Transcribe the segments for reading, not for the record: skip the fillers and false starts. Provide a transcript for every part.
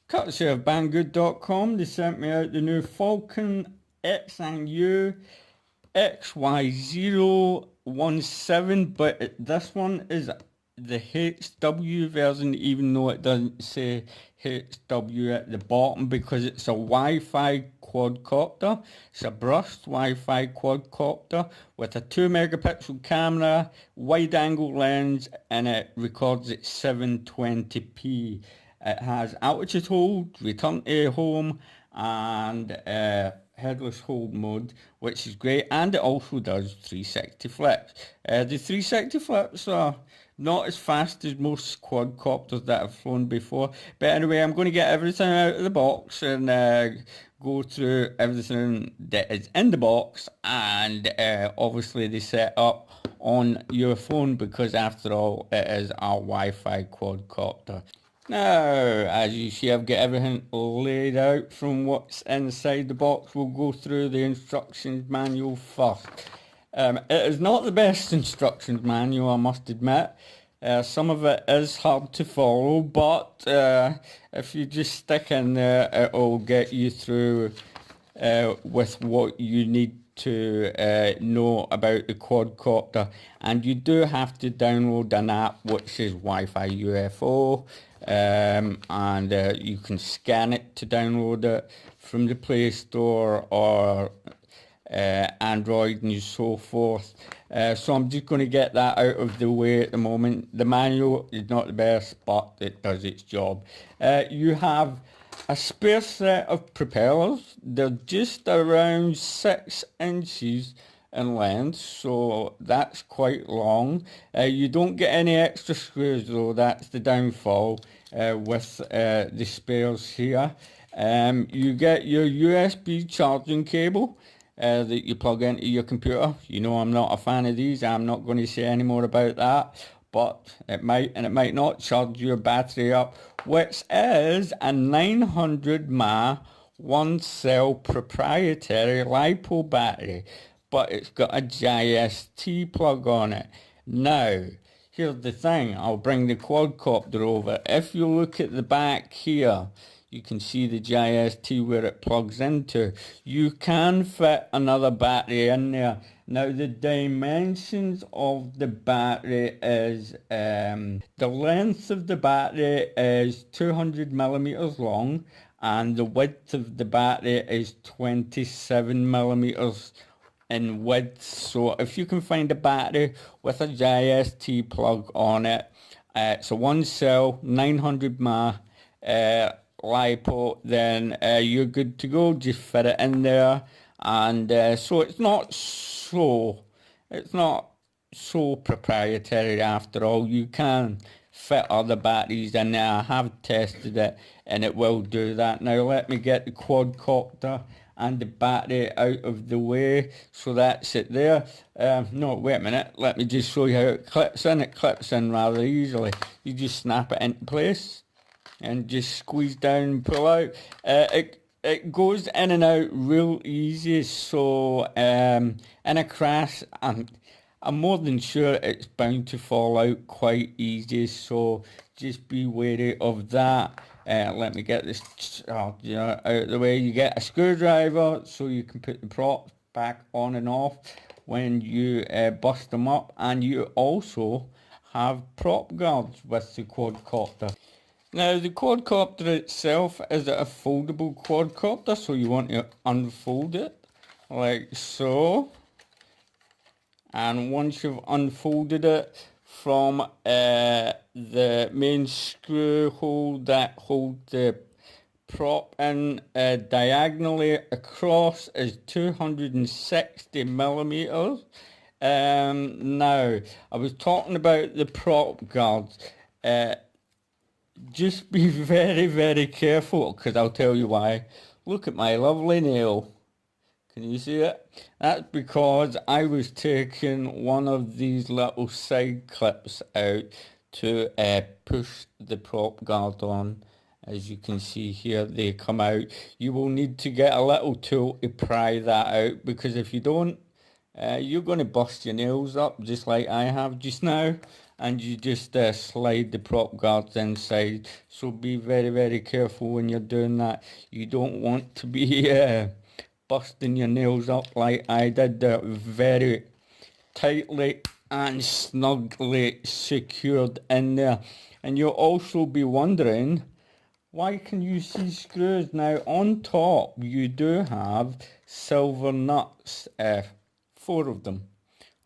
Courtesy of Banggood.com, they sent me out the new Falcon XIANGYU XY017, but this one is the HW version, even though it doesn't say HW at the bottom, because it's a Wi-Fi quadcopter. It's a brushed Wi-Fi quadcopter with a 2 megapixel camera, wide angle lens, and it records at 720p. It has altitude hold, return to home, and headless hold mode, which is great, and it also does 360 flips. The 360 flips are not as fast as most quadcopters that I've flown before, but anyway, I'm going to get everything out of the box and go through everything that is in the box, and obviously they set up on your phone, because after all it is a Wi-Fi quadcopter. Now, as you see, I've got everything laid out from what's inside the box. We'll go through the instructions manual first. It is not the best instructions manual, I must admit. Some of it is hard to follow, but if you just stick in there, it will get you through with what you need to know about the quadcopter. And you do have to download an app which is Wi-Fi UFO, and you can scan it to download it from the Play Store or Android and so forth. So I'm just going to get that out of the way at the moment. The manual is not the best, but it does its job. You have a spare set of propellers. They're just around 6 inches in length, so that's quite long. You don't get any extra screws though, that's the downfall with the spares here. You get your USB charging cable that you plug into your computer. You know I'm not a fan of these, I'm not going to say any more about that, but it might and it might not charge your battery up, which is a 900 mAh 1-cell proprietary LiPo battery, but it's got a GIST plug on it. Now, here's the thing, I'll bring the quadcopter over. If you look at the back here, you can see the GIST where it plugs into. You can fit another battery in there. Now the dimensions of the battery is, the length of the battery is 200 millimeters long, and the width of the battery is 27 millimeters in width. So if you can find a battery with a GIST plug on it, it's a 1-cell 900 mAh LiPo, then you're good to go. Just fit it in there, and so it's not so proprietary after all. You can fit other batteries in there. I have tested it and it will do that. Now let me get the quadcopter and the battery out of the way. So that's it there. No, wait a minute, let me just show you how it clips in. It clips in rather easily. You just snap it into place and just squeeze down and pull out. It goes in and out real easy, so in a crash I'm more than sure it's bound to fall out quite easy, so just be wary of that. Let me get this out of the way. You get a screwdriver so you can put the props back on and off when you bust them up, and you also have prop guards with the quadcopter. Now the quadcopter itself is a foldable quadcopter, so you want to unfold it like so, and once you've unfolded it from the main screw hole that holds the prop in, diagonally across is 260 millimeters. Now I was talking about the prop guards. Just be very, very careful, because I'll tell you why. Look at my lovely nail. Can you see it? That's because I was taking one of these little side clips out to push the prop guard on. As you can see here, they come out. You will need to get a little tool to pry that out, because if you don't, you're going to bust your nails up just like I have just now, and you just slide the prop guards inside. So be very, very careful when you're doing that. You don't want to be busting your nails up like I did. They're very tightly and snugly secured in there. And you'll also be wondering, why can you see screws? Now on top you do have silver nuts, 4 of them.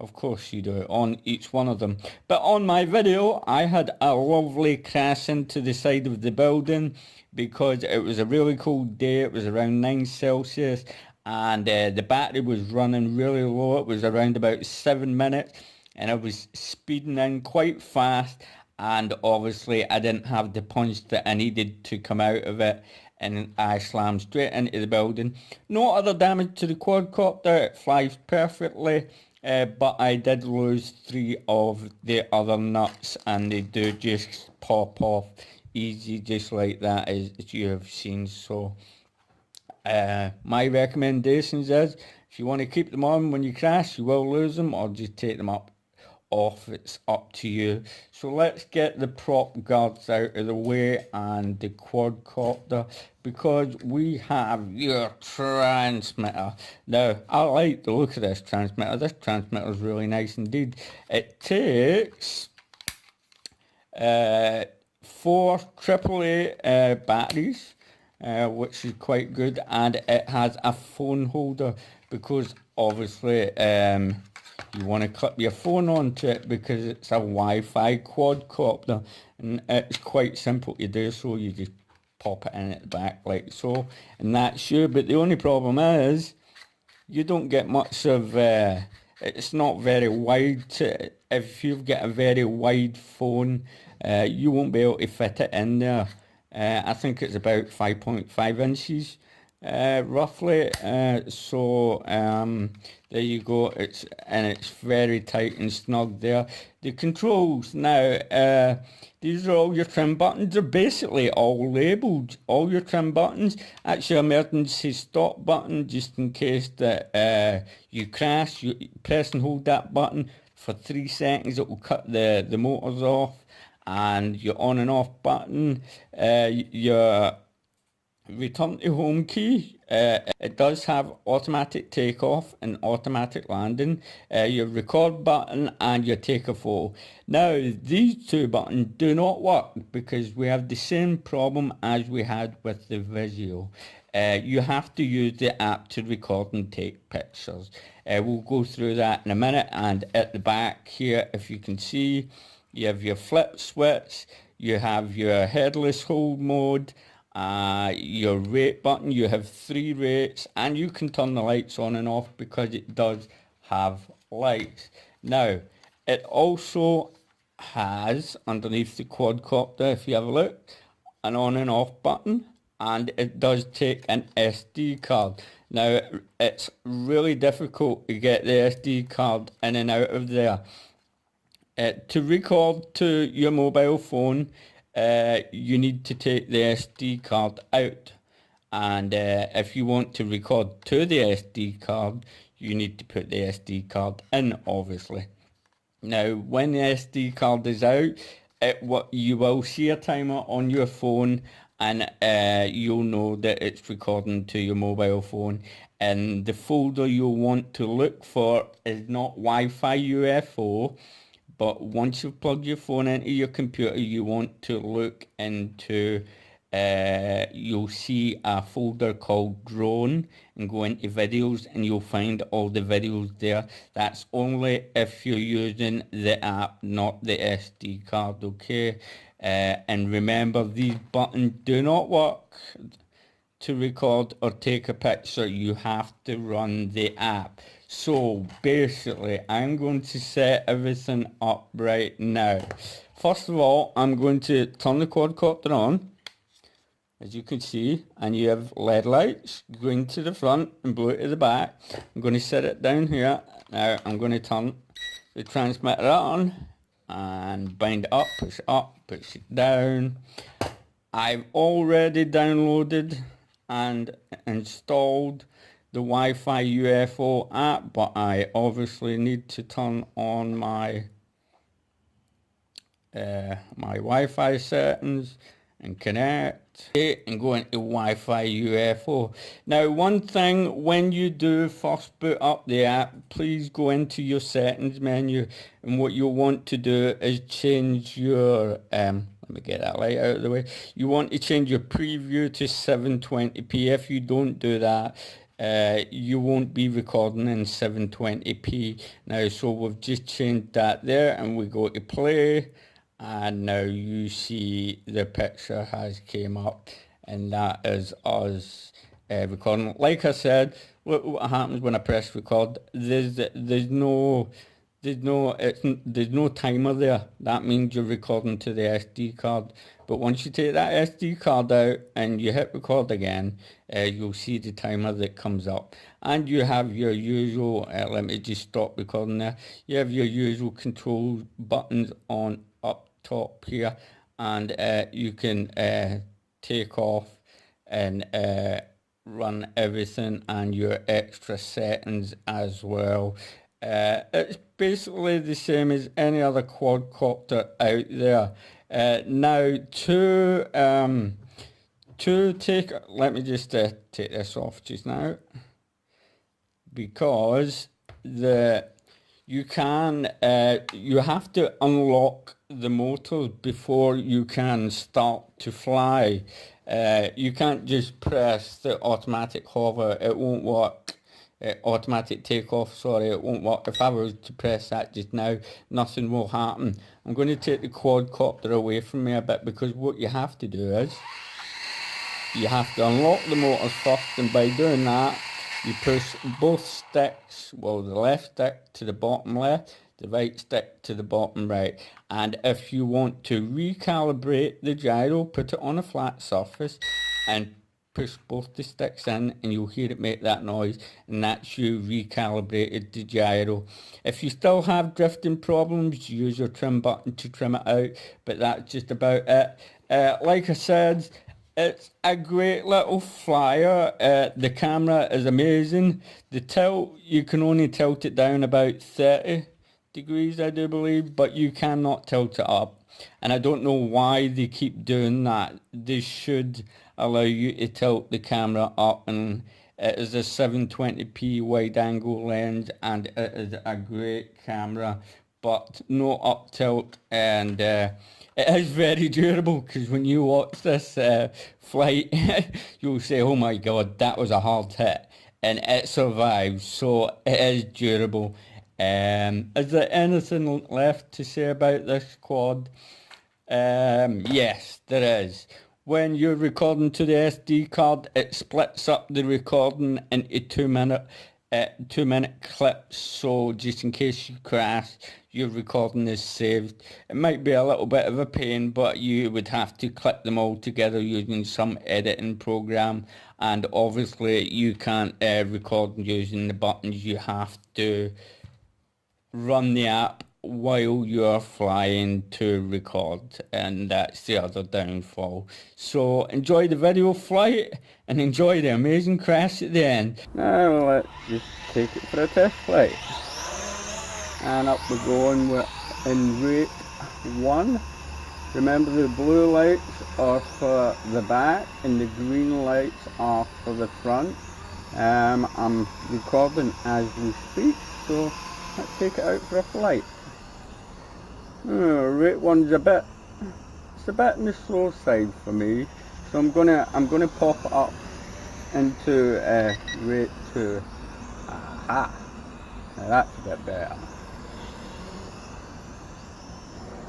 Of course you do, on each one of them. But on my video I had a lovely crash into the side of the building because it was a really cold day. It was around 9 Celsius and the battery was running really low. It was around about 7 minutes and I was speeding in quite fast, and obviously I didn't have the punch that I needed to come out of it, and I slammed straight into the building. No other damage to the quadcopter, it flies perfectly, but I did lose 3 of the other nuts, and they do just pop off easy, just like that, as you have seen. So my recommendations is, if you want to keep them on when you crash, you will lose them, or just take them off. It's up to you. So let's get the prop guards out of the way and the quadcopter, because we have your transmitter. Now I like the look of this transmitter. This transmitter is really nice indeed. It takes 4 AAA batteries, which is quite good, and it has a phone holder, because obviously you want to clip your phone onto it because it's a Wi-Fi quadcopter, and it's quite simple to do. So you just pop it in at the back like so, and that's you. But the only problem is you don't get much of it's not very wide. If you've got a very wide phone, you won't be able to fit it in there. I think it's about 5.5 inches. Roughly, so there you go. It's very tight and snug there. The controls now, these are all your trim buttons. They're basically all labelled, all your trim buttons. That's your emergency stop button, just in case that you crash. You press and hold that button for 3 seconds. It will cut the motors off. And your on and off button, your return to home key, it does have automatic takeoff and automatic landing, your record button and your take a photo. Now these 2 buttons do not work because we have the same problem as we had with the Vizio. You have to use the app to record and take pictures. We'll go through that in a minute. And at the back here, if you can see, you have your flip switch, you have your headless hold mode, your rate button. You have 3 rates, and you can turn the lights on and off because it does have lights. Now it also has, underneath the quadcopter, if you have a look, an on and off button, and it does take an SD card. Now it's really difficult to get the SD card in and out of there. To record to your mobile phone, you need to take the SD card out, and if you want to record to the SD card, you need to put the SD card in, obviously. Now when the SD card is out, you will see a timer on your phone, and you'll know that it's recording to your mobile phone. And the folder you'll want to look for is not Wi-Fi UFO, but once you've plugged your phone into your computer, you want to look into, you'll see a folder called drone, and go into videos, and you'll find all the videos there. That's only if you're using the app, not the SD card, okay? And remember, these buttons do not work to record or take a picture. You have to run the app. So basically, I'm going to set everything up right now. First of all, I'm going to turn the quadcopter on, as you can see, and you have LED lights going to the front and blue to the back. I'm going to set it down here. Now I'm going to turn the transmitter on and bind it up, push it down. I've already downloaded and installed the Wi-Fi UFO app, but I obviously need to turn on my my Wi-Fi settings and connect and go into Wi-Fi UFO. Now, one thing, when you do first boot up the app, please go into your settings menu, and what you'll want to do is change your let me get that light out of the way. You want to change your preview to 720p. If you don't do that, you won't be recording in 720p. Now, so we've just changed that there, and we go to play, and now you see the picture has came up, and that is us recording. Like I said, what happens when I press record, there's no timer there. That means you're recording to the SD card. But once you take that SD card out and you hit record again, you'll see the timer that comes up. And you have your usual, let me just stop recording there. You have your usual control buttons on up top here, and you can take off and run everything and your extra settings as well. It's basically the same as any other quadcopter out there. Now to take, let me just take this off just now, because you have to unlock the motors before you can start to fly. You can't just press the automatic hover, it won't work. Automatic takeoff, sorry, it won't work. If I was to press that just now, nothing will happen. I'm going to take the quadcopter away from me a bit, because what you have to do is you have to unlock the motors first, and by doing that you push both sticks, well, the left stick to the bottom left, the right stick to the bottom right. And if you want to recalibrate the gyro, put it on a flat surface and push both the sticks in, and you'll hear it make that noise, and that's you recalibrated the gyro. If you still have drifting problems, use your trim button to trim it out, but that's just about it. Like I said, it's a great little flyer. The camera is amazing. The tilt, you can only tilt it down about 30 degrees, I do believe, but you cannot tilt it up. And I don't know why they keep doing that. They should allow you to tilt the camera up, and it is a 720p wide angle lens, and it is a great camera, but no up tilt. And it is very durable, because when you watch this flight, you'll say, oh my god, that was a hard hit, and it survived. So it is durable. Is there anything left to say about this quad? Yes, there is. When you're recording to the SD card, it splits up the recording into 2 minute clips, so just in case you crash, your recording is saved. It might be a little bit of a pain, but you would have to clip them all together using some editing program, and obviously you can't record using the buttons. You have to run the app while you're flying to record, and that's the other downfall. So enjoy the video flight and enjoy the amazing crash at the end. Now let's just take it for a test flight, and up we go, and we're in rate 1. Remember, the blue lights are for the back and the green lights are for the front. I'm recording as we speak, so let's take it out for a flight. Rate 1's a bit on the slow side for me, so I'm gonna pop it up into rate 2. Aha! Now that's a bit better.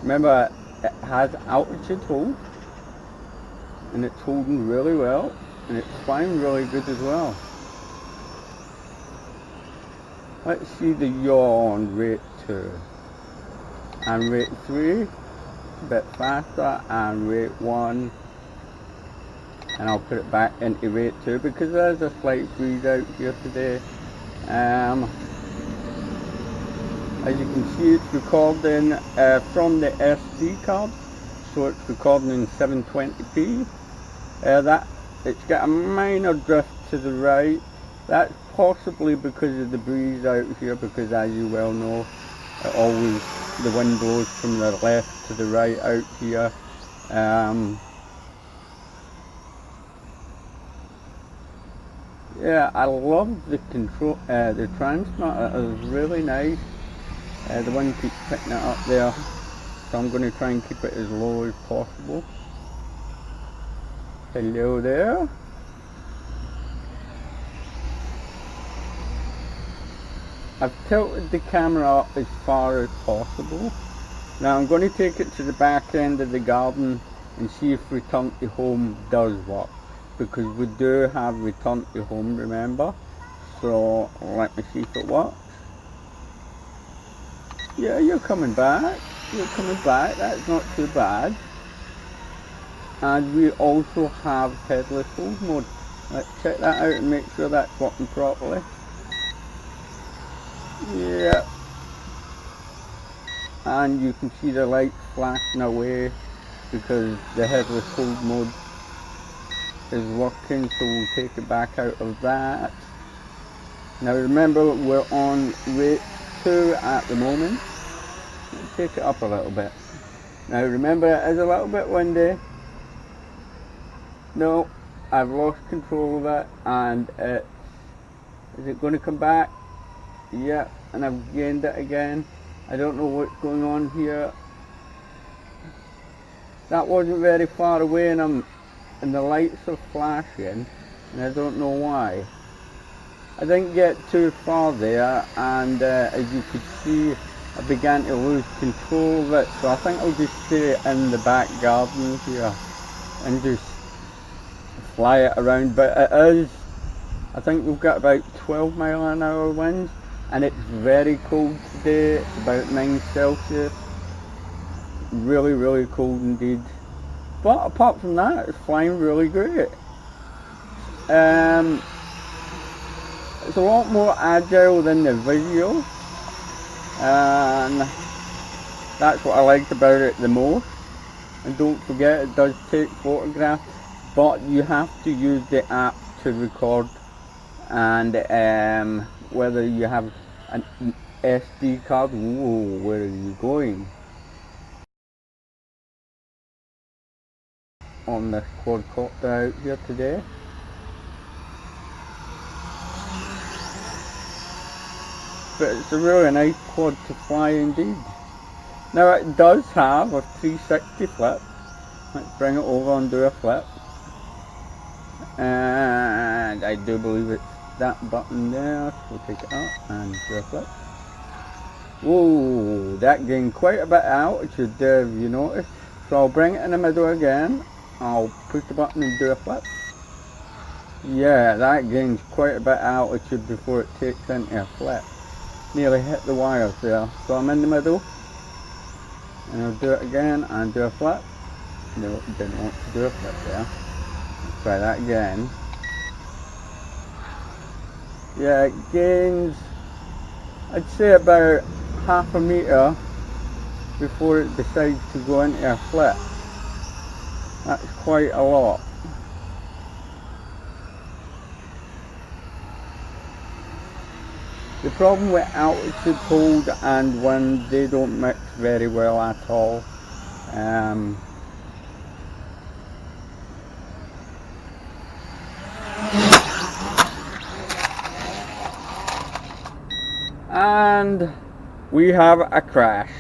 Remember, it has altitude hold, and it's holding really well, and it's flying really good as well. Let's see the yaw on rate 2. And rate 3, a bit faster, and rate 1, and I'll put it back into rate 2 because there's a slight breeze out here today. As you can see, it's recording from the SD card, so it's recording in 720p. That it's got a minor drift to the right. That's possibly because of the breeze out here, because as you well know, the wind blows from the left to the right out here. Yeah, I love the control. The transmitter is really nice. The wind keeps picking it up there, so I'm going to try and keep it as low as possible. Hello there. I've tilted the camera up as far as possible. Now I'm going to take it to the back end of the garden and see if return to home does work, because we do have return to home, remember. So let me see if it works. Yeah, you're coming back. You're coming back. That's not too bad. And we also have headless hold mode. Let's check that out and make sure that's working properly. Yeah. And you can see the lights flashing away because the headless hold mode is working, so we'll take it back out of that. Now remember, we're on rate 2 at the moment. Let's take it up a little bit. Now remember, it is a little bit windy. No, I've lost control of it, and is it going to come back? Yeah, and I've gained it again. I don't know what's going on here. That wasn't very far away, and the lights are flashing, and I don't know why. I didn't get too far there, and as you could see, I began to lose control of it, so I think I'll just stay in the back garden here and just fly it around. But it is, I think we've got about 12 mile an hour winds, and it's very cold today. It's about 9 Celsius. Really, really cold indeed. But apart from that, it's flying really great. It's a lot more agile than the video, and that's what I liked about it the most. And don't forget, it does take photographs, but you have to use the app to record, and whether you have an SD card. Whoa, where are you going? On this quadcopter out here today. But it's a really nice quad to fly indeed. Now it does have a 360 flip. Let's bring it over and do a flip. And I do believe it's that button there, so we'll take it up and do a flip. Whoa, that gained quite a bit of altitude there, if you notice. So I'll bring it in the middle again. I'll push the button and do a flip. Yeah, that gains quite a bit of altitude before it takes into a flip. Nearly hit the wires there. So I'm in the middle, and I'll do it again and do a flip. No, didn't want to do a flip there. Let's try that again. Yeah, it gains, I'd say, about half a meter before it decides to go into a flip. That's quite a lot. The problem with altitude hold and wind, they don't mix very well at all. And we have a crash.